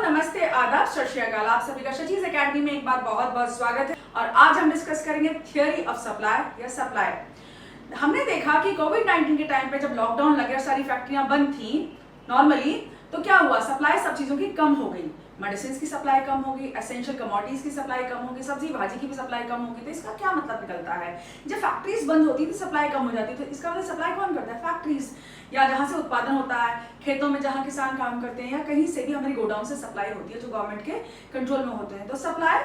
नमस्ते, आदाब, सत श्री अकाल। आप सभी का शचीज एकेडमी में एक बार बहुत बहुत स्वागत है। और आज हम डिस्कस करेंगे थियरी ऑफ सप्लाई या सप्लाई। हमने देखा कि कोविड-19 के टाइम पे जब लॉकडाउन लगे और सारी फैक्ट्रियां बंद थी नॉर्मली, तो क्या हुआ, सप्लाई सब चीजों की कम हो गई। मेडिसिन की सप्लाई कम होगी, एसेंशियल कमोडिटीज की सप्लाई कम होगी, सब्जी भाजी की भी सप्लाई कम होगी। तो इसका क्या मतलब निकलता है, जब फैक्ट्रीज बंद होती है तो सप्लाई कम हो जाती है। तो इसका मतलब सप्लाई कौन करता है, फैक्ट्रीज, या जहां से उत्पादन होता है, खेतों में जहां किसान काम करते हैं, या कहीं से भी हमारी गोडाउन से सप्लाई होती है जो गवर्नमेंट के कंट्रोल में होते हैं। तो सप्लाई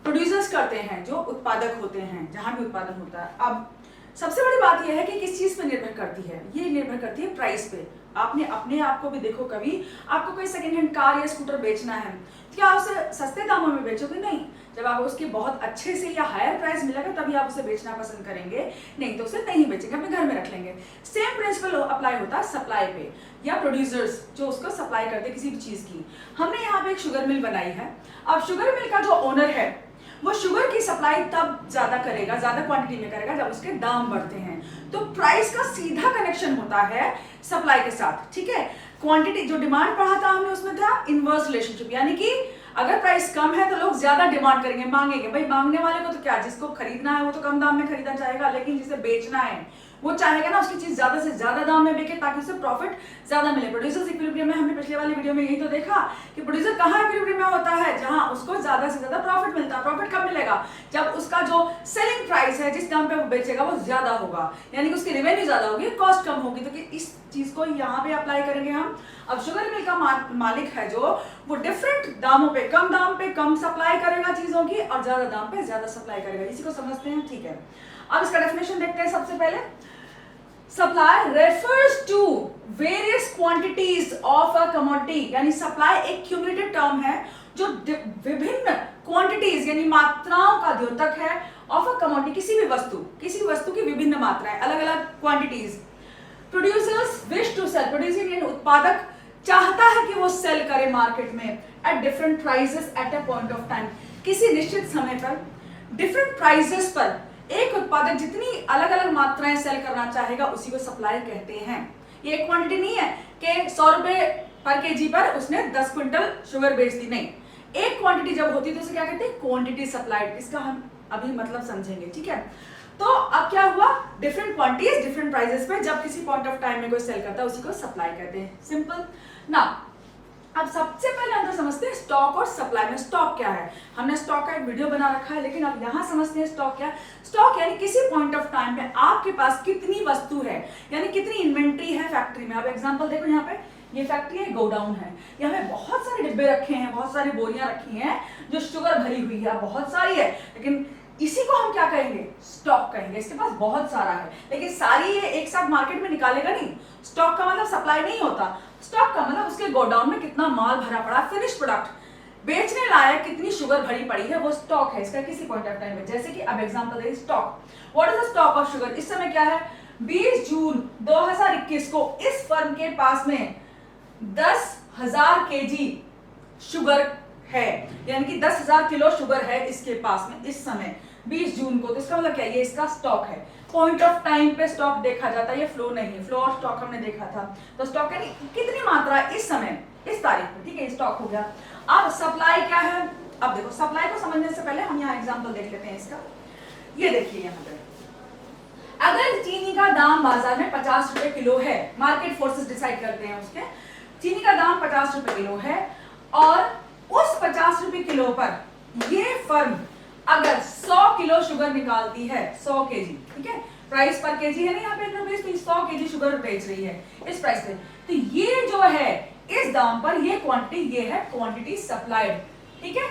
प्रोड्यूसर्स करते हैं, जो उत्पादक होते हैं जहां भी उत्पादन होता है। अब सबसे बड़ी बात यह है कि किस चीज पे निर्भर करती है, ये निर्भर करती है प्राइस पे। आपने अपने आप को भी देखो, कभी आपको कोई सेकंड हैंड कार या स्कूटर बेचना है, क्या आप उसे सस्ते दामों में बेचोगे? नहीं। जब आप उसके बहुत अच्छे से या हायर प्राइस मिलेगा तभी आप उसे बेचना पसंद करेंगे, नहीं तो उसे नहीं बेचेंगे, अपने घर में रख लेंगे। सेम प्रिंसिपल अप्लाई होता है सप्लाई पे, या प्रोड्यूसर्स जो उसको सप्लाई करते किसी भी चीज की। हमने यहाँ पे एक शुगर मिल बनाई है। अब शुगर मिल का जो ओनर है वो शुगर की सप्लाई तब ज्यादा करेगा, ज्यादा क्वांटिटी में करेगा जब उसके दाम बढ़ते हैं। तो प्राइस का सीधा कनेक्शन होता है सप्लाई के साथ, ठीक है। क्वांटिटी जो डिमांड बढ़ा था हमने, उसमें था इनवर्स रिलेशनशिप, यानी कि अगर प्राइस कम है तो लोग ज्यादा डिमांड करेंगे, मांगेंगे। भाई मांगने वाले को तो क्या, जिसको खरीदना है वो तो कम दाम में खरीदना चाहेगा, लेकिन जिसे बेचना है वो चाहेगा ना उसकी चीज ज्यादा से ज्यादा दाम में बिके ताकि उसे प्रॉफिट ज्यादा मिले। प्रोड्यूसर्स इक्विलिब्रियम में हमने पिछले वाली वीडियो में यही तो देखा कि प्रोड्यूसर कहाँ इक्विलिब्रियम में होता है, जहां उसको ज्यादा से ज्यादा प्रॉफिट मिलता है। प्रॉफिट कब मिलेगा, जब उसका जो सेलिंग प्राइस है, जिस दाम पे वो बेचेगा वो ज्यादा होगा, यानी कि उसकी रेवेन्यू ज्यादा होगी, कॉस्ट कम होगी। तो इस चीज को यहाँ पे अप्लाई करेंगे हम। अब शुगर मिल का मालिक है जो, वो डिफरेंट दामों पे, कम दाम पे कम सप्लाई करेगा चीजों की, और ज्यादा दाम पे ज्यादा सप्लाई करेगा। इसी को समझते हैं, ठीक है। अब इसका डेफिनेशन देखते हैं। सबसे पहले, supply refers to various quantities of a commodity, यानी सप्लाई एक क्यूमुलेटिव टर्म है जो विभिन्न क्वांटिटीज यानी मात्राओं का द्योतक है ऑफ अ कमोडिटी, किसी भी वस्तु की विभिन्न मात्राएं, अलग अलग quantities. Producers wish to sell, producer यानी उत्पादक चाहता है कि वो सेल करे मार्केट में at different prices at a point of time, किसी निश्चित समय पर डिफरेंट प्राइसेस पर एक उत्पादक जितनी अलग अलग मात्राएं सेल करना चाहेगा उसी को सप्लाई कहते हैं। ये एक क्वांटिटी नहीं है कि 100 रुपए पर केजी पर उसने 10 क्विंटल शुगर बेच दी, नहीं। एक क्वांटिटी जब होती है तो उसे क्या कहते हैं, क्वांटिटी सप्लाइड। इसका हम अभी मतलब समझेंगे, ठीक है। तो अब क्या हुआ, डिफरेंट क्वांटिटीज डिफरेंट प्राइसेस पे जब किसी पॉइंट ऑफ टाइम में कोई सेल करता है उसी को सप्लाई कहते हैं। सिंपल ना। अब सबसे पहले अंदर समझते हैं स्टॉक और सप्लाई में। स्टॉक क्या है, हमने स्टॉक का एक वीडियो बना रखा है, लेकिन अब यहां समझते हैं स्टॉक क्या है। स्टॉक यानी किसी पॉइंट ऑफ टाइम पे आपके पास कितनी वस्तु है, यानी कितनी इन्वेंट्री है फैक्ट्री में। अब एग्जांपल देखो, यहाँ पे ये फैक्ट्री है, गोडाउन है, यहाँ पे बहुत सारे डिब्बे रखे हैं, बहुत सारी बोरियां रखी हैं जो शुगर भरी हुई है, बहुत सारी है, लेकिन इसी को हम क्या कहेंगे, स्टॉक कहेंगे। इसके पास बहुत सारा है, लेकिन सारी ये एक साथ मार्केट में निकालेगा नहीं। स्टॉक का मतलब सप्लाई नहीं होता, स्टॉक का मतलब उसके गोडाउन में कितना माल भरा पड़ा, फिनिश प्रोडक्ट बेचने लायक कितनी शुगर भरी पड़ी है, वो स्टॉक है इसका किसी पॉइंट ऑफ टाइम में। जैसे कि अब example they, stock, what is the stock of sugar. इस समय क्या है, 20 जून 2021 को इस फर्म के पास में 10,000 केजी शुगर है, यानी कि 10,000 किलो शुगर है इसके पास में इस समय 20 जून को। तो इसका मतलब क्या है, ये इसका स्टॉक है। पॉइंट ऑफ टाइम पे स्टॉक देखा जाता है, ये फ्लो नहीं है। फ्लो और स्टॉक हमने देखा था। तो स्टॉक यानी कितनी मात्रा इस समय, इस तारीख में, ठीक है, स्टॉक हो गया। अब सप्लाई क्या है, अब देखो सप्लाई को समझने से पहले हम यहाँ एग्जांपल देख लेते हैं इसका। ये देखिए यहाँ पे, अगर चीनी का दाम बाजार में 50 रुपए किलो है, मार्केट फोर्सेस डिसाइड करते हैं उसके, चीनी का दाम 50 रुपए किलो है, और उस 50 रुपए किलो पर ये फर्म अगर 100 किलो शुगर निकालती है, 100 केजी, ठीक है, प्राइस पर केजी है ना यहाँ पे रुपीज, तो 100 केजी शुगर बेच रही है इस प्राइस पे। तो ये जो है इस दाम पर ये क्वांटिटी, ये है क्वांटिटी सप्लाइड, ठीक है।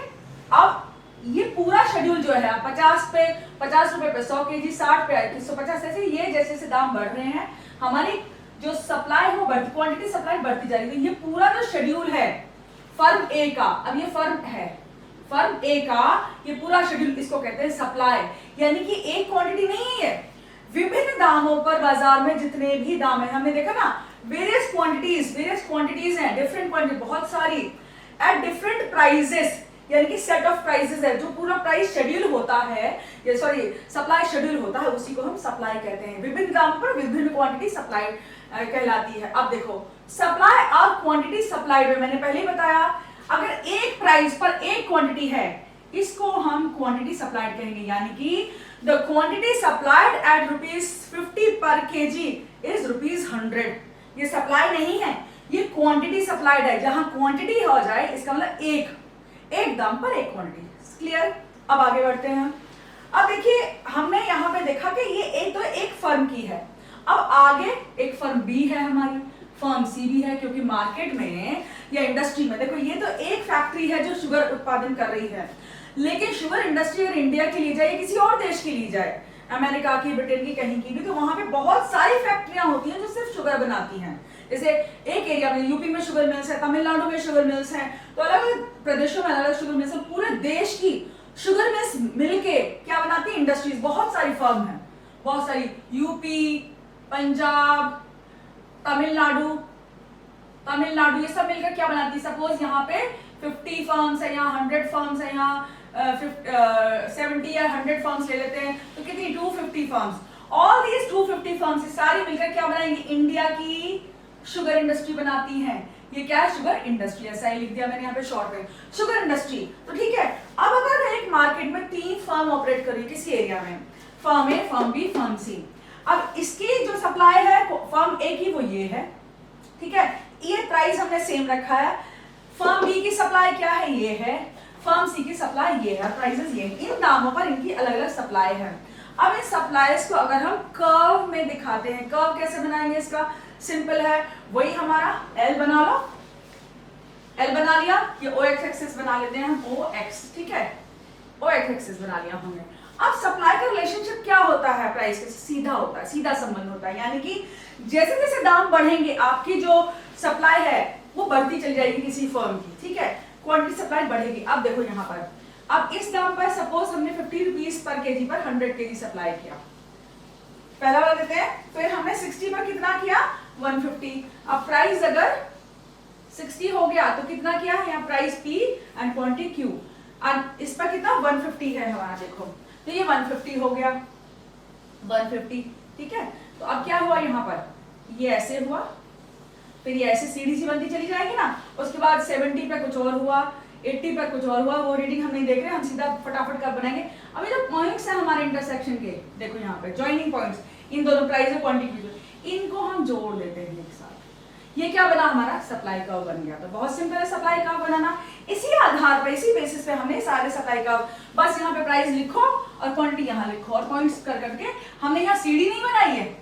अब ये पूरा शेड्यूल जो है 50 पे 50 रुपए पे 100 केजी, 60 पे 150, ऐसे ये जैसे जैसे दाम बढ़ रहे हैं हमारी जो सप्लाई हो बढ़ती, क्वांटिटी सप्लाई बढ़ती जा रही है। ये पूरा जो शेड्यूल है फर्म ए का, अब ये फर्म है, फर्म ए का ये पूरा शेड्यूल, इसको कहते हैं सप्लाई। यानी कि एक क्वांटिटी नहीं है, विभिन्न दामों पर बाजार में जितने भी दाम है, हमने देखा ना, वेरियस क्वांटिटीज हैं, डिफरेंट क्वांटिटी, बहुत सारी, एट डिफरेंट प्राइसेस, यानी कि सेट ऑफ प्राइसेस है, जो पूरा प्राइस शेड्यूल होता है, ये सॉरी सप्लाई शेड्यूल होता है, उसी को हम सप्लाई कहते हैं। विभिन्न दाम पर विभिन्न क्वांटिटी सप्लाई कहलाती है। अब देखो सप्लाई और क्वांटिटी सप्लाई में मैंने पहले ही बताया, अगर एक प्राइस पर एक क्वांटिटी है, इसको हम क्वांटिटी सप्लाइड कहेंगे, यानी कि द क्वांटिटी सप्लाइड एट ₹50 पर केजी इज ₹100। ये सप्लाई नहीं है, ये क्वांटिटी सप्लाइड है। जहां क्वांटिटी हो जाए इसका मतलब एक दाम पर एक क्वांटिटी। क्लियर? अब आगे बढ़ते हैं। अब देखिए हमने यहाँ पे देखा कि ये एक फर्म की है। अब आगे एक फर्म बी है, हमारी फर्म सी भी है, क्योंकि मार्केट में या इंडस्ट्री में देखो ये तो एक फैक्ट्री है जो शुगर उत्पादन कर रही है, लेकिन शुगर इंडस्ट्री अगर इंडिया की ली जाए, किसी और देश की ली जाए, अमेरिका की, ब्रिटेन की, कहीं की भी, तो वहां पे बहुत सारी फैक्ट्रियां होती हैं जो सिर्फ शुगर बनाती हैं। जैसे एक एरिया में यूपी में शुगर मिल्स है, तमिलनाडु में शुगर मिल्स हैं, तो अलग अलग प्रदेशों में अलग अलग शुगर मिल्स है। पूरे देश की शुगर मिल्स मिलके क्या बनाती है? इंडस्ट्रीज। बहुत सारी फर्म है, बहुत सारी, यूपी, पंजाब, तमिलनाडु ये सब मिलकर क्या बनाती है? सपोज यहाँ पे 50 फर्म्स है, यहाँ 100 फर्म्स है, यहाँ 70 या 100 फर्म्स ले लेते हैं, तो कितनी? 250 फर्म्स। ऑल दीज 250 फर्म्स सारी मिलकर क्या बनाएंगी? इंडिया की शुगर इंडस्ट्री बनाती हैं। ये क्या है? Sugar industry. ऐसा ही लिख दिया मैंने यहाँ पे शॉर्ट में, शुगर इंडस्ट्री। तो ठीक है, अब अगर एक मार्केट में 3 फर्म ऑपरेट कर रही है किसी एरिया में, फर्म ए, फर्म बी, फर्म सी, अब इसकी जो सप्लाई है फर्म ए की वो ये है, ठीक है, ये प्राइस हमने सेम रखा है। फर्म बी की सप्लाई क्या है? ये है। फर्म सी की सप्लाई ये है, प्राइसेस ये है। इन दामों पर इनकी अलग अलग सप्लाई है। अब इन सप्लाईज को अगर हम कर्व में दिखाते हैं, कर्व कैसे बनाएंगे? इसका सिंपल है, वही हमारा एल बना लो, एल बना लिया, ये ओ एक्स एक्सिस बना लेते हैं हम, ओ एक्स, ठीक है, ओ एक्स एक्सिस बना लिया हमने। अब सप्लाई का रिलेशनशिप क्या होता है? प्राइस के सीधा होता है, सीधा संबंध होता है, यानी कि जैसे जैसे दाम बढ़ेंगे आपकी जो सप्लाई है वो बढ़ती चली जाएगी किसी फर्म की, ठीक है, क्वांटिटी सप्लाई बढ़ेगी। अब देखो यहाँ पर, अब इस दाम पर सपोज हमने 50 रुपीज पर केजी पर 100 केजी सप्लाई किया, पहला वाला देते हैं, फिर हमने 60 पर कितना किया? 150। अब प्राइस अगर 60 हो गया तो कितना किया? यहाँ price P and quantity Q, और इस पर कितना? 150 है हमारा, देखो तो ये 150 हो गया, 150, ठीक है। तो अब क्या हुआ यहाँ पर? ये ऐसे हुआ, फिर ये ऐसे सीधी सी बनती चली जाएगी ना, उसके बाद 70 पे कुछ और हुआ, 80 पर कुछ और हुआ, वो रीडिंग हम नहीं देख रहे, हम सीधा फटाफट कर बनाएंगे। अब ये जो पॉइंट्स है हमारे इंटरसेक्शन के, देखो यहाँ पे जॉइनिंग पॉइंट्स, इन दोनों प्राइस और क्वांटिटी, इनको हम जोड़ लेते हैं एक साथ, ये क्या बना? हमारा सप्लाई कर्व बन गया। तो बहुत सिंपल है सप्लाई कर्व बनाना। इसी आधार पर, इसी बेसिस पे हमने सारे सप्लाई कर्व, बस यहाँ पे प्राइस लिखो और क्वांटिटी यहाँ लिखो, और पॉइंट्स कर करके हमने यहाँ सीढ़ी नहीं बनाई है,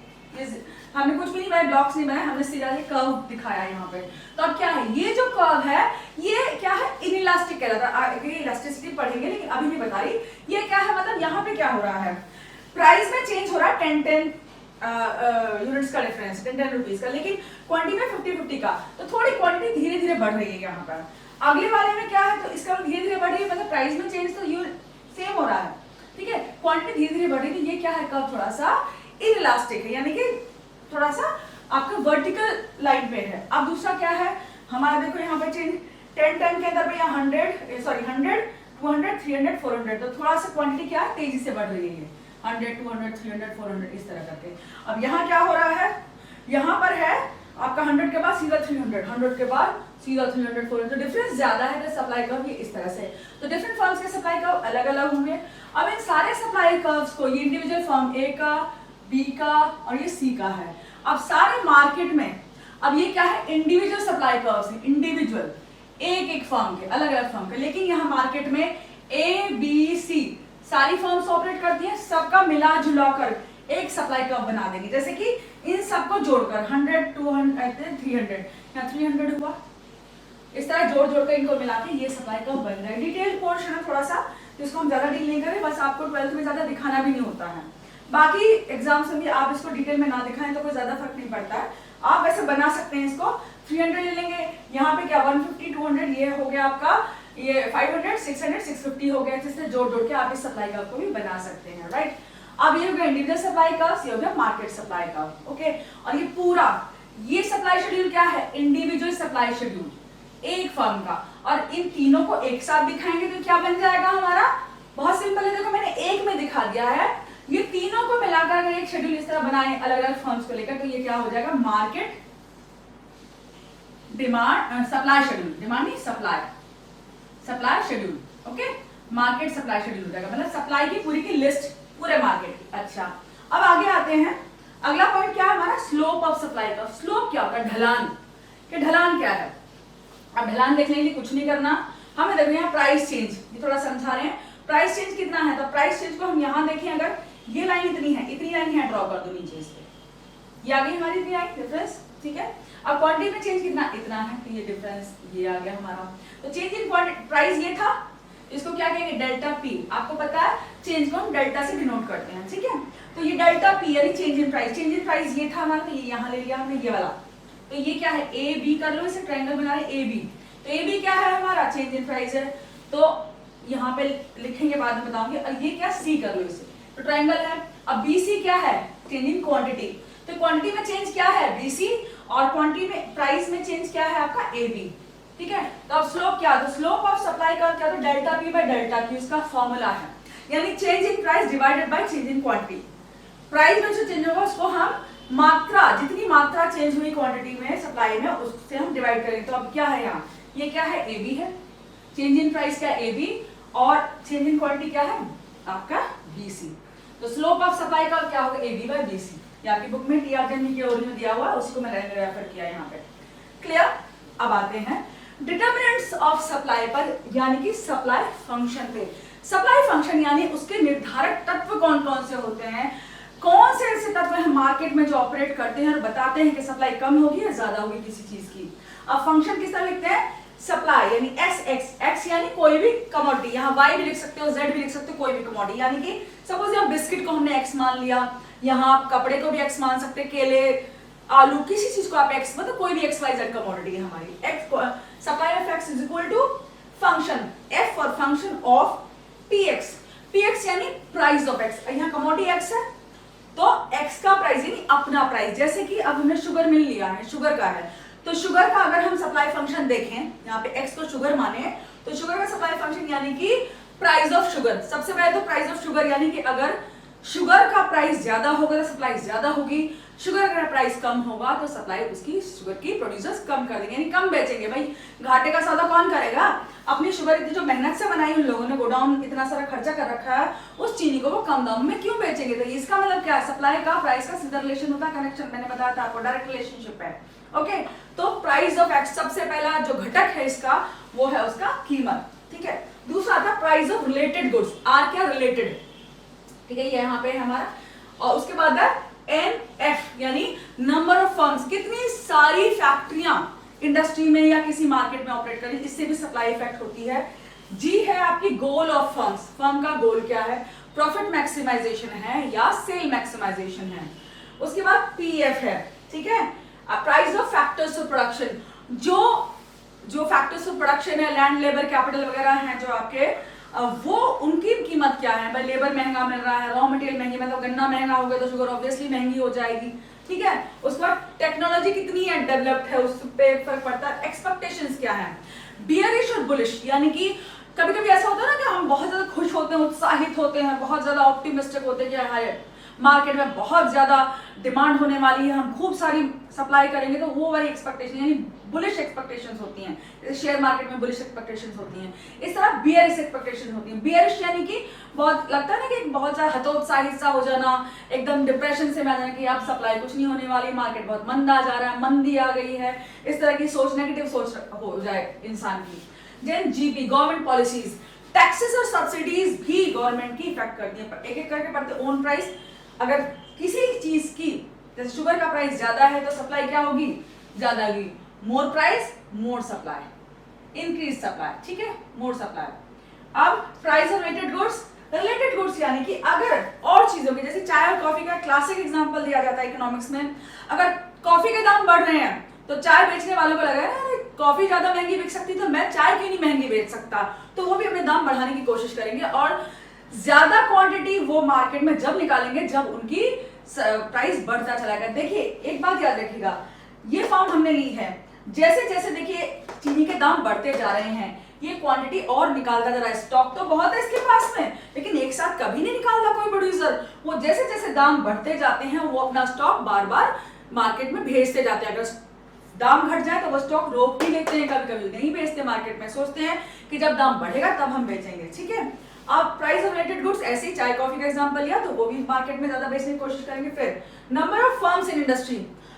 हमने कुछ भी नहीं बनाया, ब्लॉक्स नहीं बनाए, हमने सीधा ये कर्व दिखाया यहाँ पे। तो अब क्या है? ये जो कर्व है ये क्या है? इनइलास्टिक कहलाता है। इलास्टिसिटी पढ़ेंगे लेकिन अभी नहीं बता रही। ये क्या है? मतलब यहाँ पे क्या हो रहा है? प्राइस में चेंज हो रहा है 10 यूनिट्स का डिफरेंस, 10 रुपीज का, लेकिन क्वांटिटी में 50 का, तो थोड़ी क्वांटिटी धीरे धीरे बढ़ रही है यहाँ पर। अगले वाले में क्या है? तो इसका धीरे धीरे बढ़ रही है, मतलब प्राइस में चेंज तो सेम हो रहा है, ठीक है, क्वांटिटी धीरे धीरे बढ़ रही है। तो ये क्या है? कर्व थोड़ा सा इनइलास्टिक है, यानी कि थोड़ा सा आपका वर्टिकल लाइन पे है। अब दूसरा क्या है हमारा? देखो यहाँ पे चेंज 10 के अंदर पे यहाँ 100, 200, 300, 400, तो थोड़ा सा क्वांटिटी क्या है? तेजी से बढ़ रही है, 100, 200, 300, 400 इस तरह करके। अब यहाँ क्या हो रहा है? यहाँ पर है आपका 100 के बाद सीधा 300, 100 के बाद सीधा 300, 400, तो डिफरेंस ज्यादा है। तो सप्लाई कर्व ये इस तरह से, तो डिफरेंट फर्म्स के सप्लाई कर्व अलग अलग होंगे। अब इन सारे सप्लाई कर्व्स को, ये इंडिविजुअल फर्म ए का, बी का और ये सी का है। अब सारे मार्केट में, अब ये क्या है? इंडिविजुअल सप्लाई कर्व्स है, इंडिविजुअल, एक फर्म के, अलग अलग फर्म के, लेकिन यहाँ मार्केट में ए बी सी सारी फर्म्स ऑपरेट करती हैं, सबका मिला जुला कर एक सप्लाई कर्व बना देंगे। जैसे कि इन सबको जोड़कर 100, 200, 300, यहाँ 300 हुआ, इस तरह जोड़ जोड़ कर इनको मिला के ये सप्लाई कर्व बन रहा है। डिटेल पोर्शन है थोड़ा सा, जिसको हम ज्यादा डील नहीं करें, बस आपको 12th में ज्यादा दिखाना भी नहीं होता है। बाकी एग्जाम्स में भी आप इसको डिटेल में ना दिखाएं तो कोई ज्यादा फर्क नहीं पड़ता है। आप वैसे बना सकते हैं इसको, 300 ले लेंगे, यहाँ पे क्या 150, 200 ये हो गया आपका, ये 500, 600, 650 हो गया, जिससे जोड़ जोड़ के आप इस सप्लाई कर्व को भी बना सकते हैं, राइट। अब ये हो गया इंडिविजुअल सप्लाई कर्व, ये हो गया मार्केट सप्लाई कर्व, ओके। और ये पूरा ये सप्लाई शेड्यूल क्या है? इंडिविजुअल सप्लाई शेड्यूल एक फर्म का, और इन तीनों को एक साथ दिखाएंगे तो क्या बन जाएगा हमारा? बहुत सिंपल है, देखो मैंने एक में दिखा दिया है। ये तीनों को मिलाकर अगर एक शेड्यूल इस तरह बनाए अलग अलग फर्म्स को लेकर, तो ये क्या हो जाएगा? Market demand supply schedule, demand नहीं supply, supply schedule, okay, market supply schedule हो जाएगा, मतलब सप्लाई की पूरी की लिस्ट पूरे मार्केट की। अच्छा, अब आगे आते हैं, अगला पॉइंट क्या है हमारा, स्लोप ऑफ सप्लाई का। स्लोप क्या होता है, ढलान, कि ढलान क्या है। अब ढलान देखने के लिए कुछ नहीं करना, हमें देखो यहाँ प्राइस चेंज, ये थोड़ा समझा रहे हैं, प्राइस चेंज कितना है, तो प्राइस चेंज को हम यहाँ देखें, अगर ये लाइन इतनी है, इतनी लाइन यहाँ ड्रॉ कर दो नीचे इस पे, ये आ गई हमारी इतनी लाइन डिफरेंस, ठीक है। अब क्वांटिटी में चेंज कितना, इतना है, तो ये डिफरेंस ये आ गया हमारा। तो चेंज इन क्वांटिटी, प्राइस ये था, इसको क्या कहेंगे, डेल्टा पी। आपको पता है चेंज को हम डेल्टा से डिनोट करते हैं, ठीक है। तो ये डेल्टा पी यानी change in price, change in price ये था हमारा, तो ये यहाँ ले लिया हमने ये वाला, तो ये क्या है, ए बी कर लो, इसे ट्रायंगल बना रहे ए बी, तो ए बी क्या है हमारा, चेंज इन प्राइस है, तो यहाँ पे लिखेंगे बाद में बताऊंगी। और ये क्या, सी कर लो इसे, तो ट्रायंगल है। अब बी सी क्या है, चेंज इन क्वांटिटी, तो क्वांटिटी में चेंज क्या है, बी सी, और क्वांटिटी में प्राइस में चेंज क्या है आपका, ए बी, ठीक है। तो अब स्लोप क्या, तो स्लोप ऑफ सप्लाई का क्या, तो delta P by delta Q इसका फॉर्मूला है, यानी change in price divided by change in quantity. Price में जो चेंज होगा उसको हम मात्रा, जितनी मात्रा चेंज हुई क्वांटिटी में सप्लाई में, उससे हम डिवाइड करेंगे। तो अब क्या है यहाँ, ये क्या है, ए बी है, चेंज इन प्राइस क्या है, ए बी, और चेंज इन क्वांटिटी क्या है आपका, बी सी। तो स्लोप ऑफ सप्लाई का क्या होगा, A B by B C. ये आपकी बुक में टीआरजेन के ओरिजिनल दिया हुआ है, उसी को मैंने रेफर किया यहाँ पे, क्लियर। अब आते हैं डिटरमिनेंट्स ऑफ सप्लाई पर, यानी कि सप्लाई फंक्शन पे। सप्लाई फंक्शन यानी उसके निर्धारक तत्व कौन कौन से होते हैं, कौन से ऐसे तत्व हैं मार्केट में जो ऑपरेट करते हैं और बताते हैं कि सप्लाई कम होगी या ज्यादा होगी किसी चीज की। अब फंक्शन किस तरह लिखते हैं, सप्लाई यानी एस एक्स, एक्स यानी कोई भी कमोडिटी, यहाँ वाई भी लिख सकते हो, जेड भी लिख सकते हो, कोई भी कमोडिटी, यानी कि सपोज यहाँ बिस्किट को हमने एक्स मान लिया, यहाँ आप कपड़े को भी एक्स मान सकते हैं, केले, आलू, किसी चीज को आप एक्स, मतलब कोई भी एक्स वाई जेड कमोडिटी है हमारी। X, supply of X is equal to function F for function of P X. P X यानी प्राइस ऑफ एक्स, यहाँ कमोडिटी एक्स है तो एक्स का प्राइस यानी अपना प्राइस। जैसे कि अब हमने शुगर मिल लिया है, शुगर का है, तो शुगर का अगर हम सप्लाई फंक्शन देखें, यहाँ पे एक्स को शुगर माने, तो शुगर का सप्लाई फंक्शन यानी कि प्राइस ऑफ शुगर। सबसे पहले तो प्राइस ऑफ शुगर यानी कि अगर शुगर का प्राइस ज्यादा होगा तो सप्लाई ज्यादा होगी, शुगर का प्राइस कम होगा तो सप्लाई उसकी शुगर की प्रोड्यूसर्स कम कर देंगे, यानी कम बेचेंगे। भाई घाटे का सौदा कौन करेगा, अपनी शुगर इतनी जो मेहनत से बनाई उन लोगों ने, गोडाउन इतना सारा खर्चा कर रखा है, उस चीनी को वो कम दाम में क्यों बेचेंगे। तो इसका मतलब क्या है, सप्लाई का प्राइस का सीधा रिलेशन होता है, कनेक्शन मैंने बताया था आपको, डायरेक्ट रिलेशनशिप है, ओके। तो प्राइस ऑफ एक्स सबसे पहला जो घटक है इसका वो है उसका कीमत, ठीक है। दूसरा आता है price of related goods, are क्या, रिलेटेड, ठीक है, ये यहाँ पे है हमारा। और उसके बाद है एनएफ यानी नंबर ऑफ फर्म्स, कितनी सारी फैक्ट्रियां इंडस्ट्री में या किसी मार्केट में ऑपरेट करें, इससे भी सप्लाई इफेक्ट होती है। जी है आपकी गोल ऑफ फर्म्स, फर्म का गोल क्या है, प्रॉफिट मैक्सिमाइजेशन है या सेल मैक्सिमाइजेशन है। उसके बाद पीएफ है, ठीक है, price of factors of production, जो फैक्टर्स ऑफ प्रोडक्शन है, लैंड, लेबर, कैपिटल वगैरह हैं जो आपके, वो उनकी कीमत क्या है। भाई लेबर महंगा मिल रहा है, रॉ मटेरियल महंगी, मतलब गन्ना महंगा हो गया तो शुगर ऑब्वियसली महंगी हो जाएगी, ठीक है। उसके बाद टेक्नोलॉजी कितनी है, डेवलप्ड है, उस पे फर्क पड़ता है। एक्सपेक्टेशंस क्या है, बियरिश और बुलिश, यानी कि कभी कभी ऐसा होता है ना कि हम बहुत ज्यादा खुश होते हैं, उत्साहित होते हैं, बहुत ज्यादा ऑप्टिमिस्टिक होते हैं कि हाय मार्केट में बहुत ज्यादा डिमांड होने वाली है, हम खूब सारी सप्लाई करेंगे, तो वो वाली एक्सपेक्टेशन यानी बुलिश एक्सपेक्टेशंस होती हैं। जैसे शेयर मार्केट में बुलिश एक्सपेक्टेशंस होती हैं, इस तरह बियरिश एक्सपेक्टेशन होती हैं। बियरिश यानी कि बहुत लगता है ना कि बहुत ज्यादा हतोत्साहित सा हो जाना, एकदम डिप्रेशन से में आ जाना कि अब सप्लाई कुछ नहीं होने वाली, मार्केट बहुत मंदा जा रहा है, मंदी आ गई है, इस तरह की सोच, नेगेटिव सोच हो जाए इंसान की। Then GP, government policies, taxes और सब्सिडीज भी गवर्नमेंट की इफेक्ट करती है, एक एक करके पढ़ते। ओन प्राइस, अगर किसी चीज की, जैसे शुगर का प्राइस ज्यादा है तो सप्लाई क्या होगी, ज्यादा होगी। मोर price more supply, increase supply, ठीक है, मोर सप्लाई। अब price of related goods, related goods यानी कि अगर और चीजों के, जैसे चाय और कॉफी का क्लासिक एग्जांपल दिया जाता है इकोनॉमिक्स में, अगर कॉफी के दाम बढ़ रहे हैं तो चाय बेचने वालों को लगा अरे कॉफी ज्यादा महंगी बिक सकती तो मैं चाय क्यों नहीं महंगी बेच सकता, तो वो भी अपने दाम बढ़ाने की कोशिश करेंगे और ज्यादा क्वांटिटी वो मार्केट में जब निकालेंगे जब उनकी प्राइस बढ़ता चला गया। देखिए एक बात याद रखिएगा, ये फॉर्म हमने ली है, जैसे जैसे देखिए चीनी के दाम बढ़ते जा रहे हैं, ये क्वांटिटी और निकालता जा रहा है, स्टॉक तो बहुत है इसके पास में, लेकिन एक साथ कभी नहीं निकालता कोई प्रोड्यूसर, वो जैसे जैसे दाम बढ़ते जाते हैं वो अपना स्टॉक बार बार मार्केट में भेजते जाते हैं। अगर दाम घट जाए तो वो स्टॉक रोक भी लेते हैं, कभी कभी नहीं बेचते मार्केट में, सोचते हैं कि जब दाम बढ़ेगा तब हम बेचेंगे। ठीक है, आप प्राइस ऑफ रिलेटेड गुड्स ऐसे ही चाय कॉफी का एग्जांपल लिया तो वो भी मार्केट में ज्यादा बेचने की कोशिश करेंगे। फिर number of firms in industry,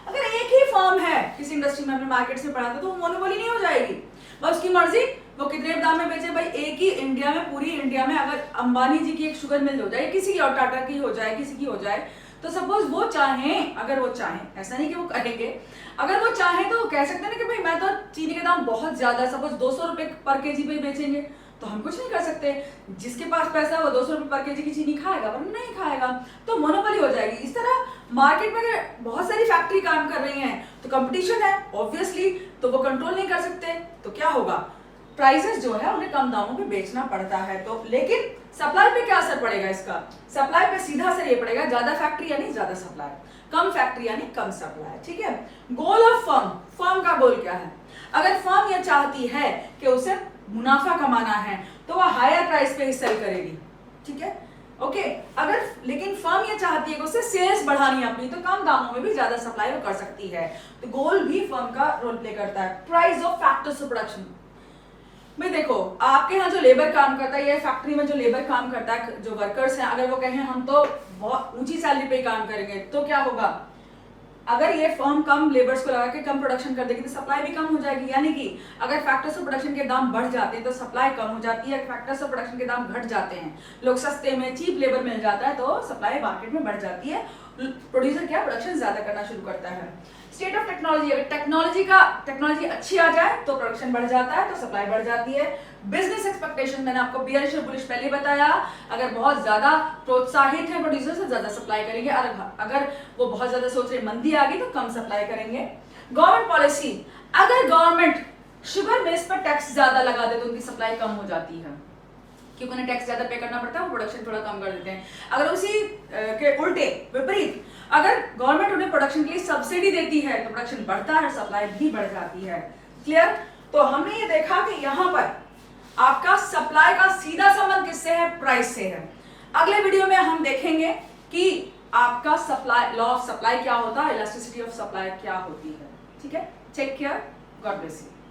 अगर एक ही फर्म है किसी इंडस्ट्री में, अपने मार्केट में पढ़ाता तो वो मोनोपोली नहीं हो जाएगी, बस उसकी मर्जी वो कितने दाम में बेचे। भाई एक ही इंडिया में, पूरी इंडिया में अगर अंबानी जी की एक शुगर मिल हो जाए, किसी की और टाटा की हो जाए, किसी की हो जाए, तो सपोज वो चाहें, अगर वो चाहें, ऐसा नहीं कि वो करेंगे, अगर वो चाहें तो कह सकते हैं कि भाई मैं तो चीनी के दाम बहुत ज्यादा, सपोज 200 रुपए पर केजी पे बेचेंगे, तो हम कुछ नहीं कर सकते। जिसके पास पैसा है वो 200 रुपए पर केजी की चीनी खाएगा, वरना नहीं खाएगा, तो मोनोपोली हो जाएगी। इस तरह मार्केट में अगर बहुत सारी फैक्ट्री काम कर रही हैं तो कंपटीशन है ऑब्वियसली, तो वो कंट्रोल नहीं कर सकते, तो क्या होगा, प्राइसेस जो है उन्हें कम दामों पे बेचना पड़ता है। तो लेकिन सप्लाई पे क्या असर पड़ेगा इसका, सप्लाई पे सीधा असर ये पड़ेगा, ज्यादा फैक्ट्री यानी ज्यादा सप्लाई, कम फैक्ट्री यानी कम सप्लाई। ठीक है, गोल ऑफ फर्म, फर्म का गोल क्या है, अगर फर्म ये चाहती है कि उसे मुनाफा कमाना है तो वह हायर प्राइस पे ही सेल करेगी। ठीक है, ओके, अगर लेकिन फर्म ये चाहती है कि उसे सेल्स बढ़ानी है अपनी, तो कम दामों में भी ज्यादा सप्लाई वो कर सकती है। तो गोल भी फर्म का रोल प्ले करता है। Price of factors of production, भाई देखो आपके यहाँ जो लेबर काम करता है, या फैक्ट्री में जो लेबर काम करता है, जो वर्कर्स हैं, अगर वो कहें हम तो बहुत ऊंची सैलरी पे काम करेंगे, तो क्या होगा, अगर ये फर्म कम लेबर्स को लगा के कम प्रोडक्शन कर देगी तो सप्लाई भी कम हो जाएगी। यानी कि अगर फैक्टर्स ऑफ प्रोडक्शन के दाम बढ़ जाते हैं तो सप्लाई कम हो जाती है, फैक्टर्स ऑफ प्रोडक्शन के दाम घट जाते हैं, लोग सस्ते में चीप लेबर मिल जाता है तो सप्लाई मार्केट में बढ़ जाती है, प्रोड्यूसर क्या प्रोडक्शन ज्यादा करना शुरू करता है। स्टेट ऑफ टेक्नोलॉजी, अगर टेक्नोलॉजी अच्छी आ जाए तो प्रोडक्शन बढ़ जाता है, तो सप्लाई बढ़ जाती है। बिजनेस एक्सपेक्टेशन, मैंने आपको बियरिश और बुलिश पहले बताया, अगर बहुत ज्यादा प्रोत्साहित है प्रोड्यूसर से ज्यादा सप्लाई करेंगे, और अगर वो बहुत ज्यादा सोच रहे मंदी आ गई तो कम सप्लाई करेंगे। गवर्नमेंट पॉलिसी, अगर गवर्नमेंट शुगर मिल्स पर टैक्स ज्यादा लगा दे तो उनकी सप्लाई कम हो जाती है, क्योंकि उन्हें टैक्स ज्यादा पे करना पड़ता है, वो प्रोडक्शन थोड़ा कम कर देते हैं। अगर उसी के उल्टे विपरीत अगर गवर्नमेंट उन्हें प्रोडक्शन के लिए सब्सिडी देती है तो प्रोडक्शन बढ़ता है, सप्लाई भी बढ़ जाती है। क्लियर, तो हमने ये देखा कि यहाँ पर आपका सप्लाई का सीधा संबंध किससे है, प्राइस से है। अगले वीडियो में हम देखेंगे कि आपका सप्लाई, लॉ ऑफ सप्लाई क्या होता है, इलास्टिसिटी ऑफ सप्लाई क्या होती है। ठीक है, take care, God bless you.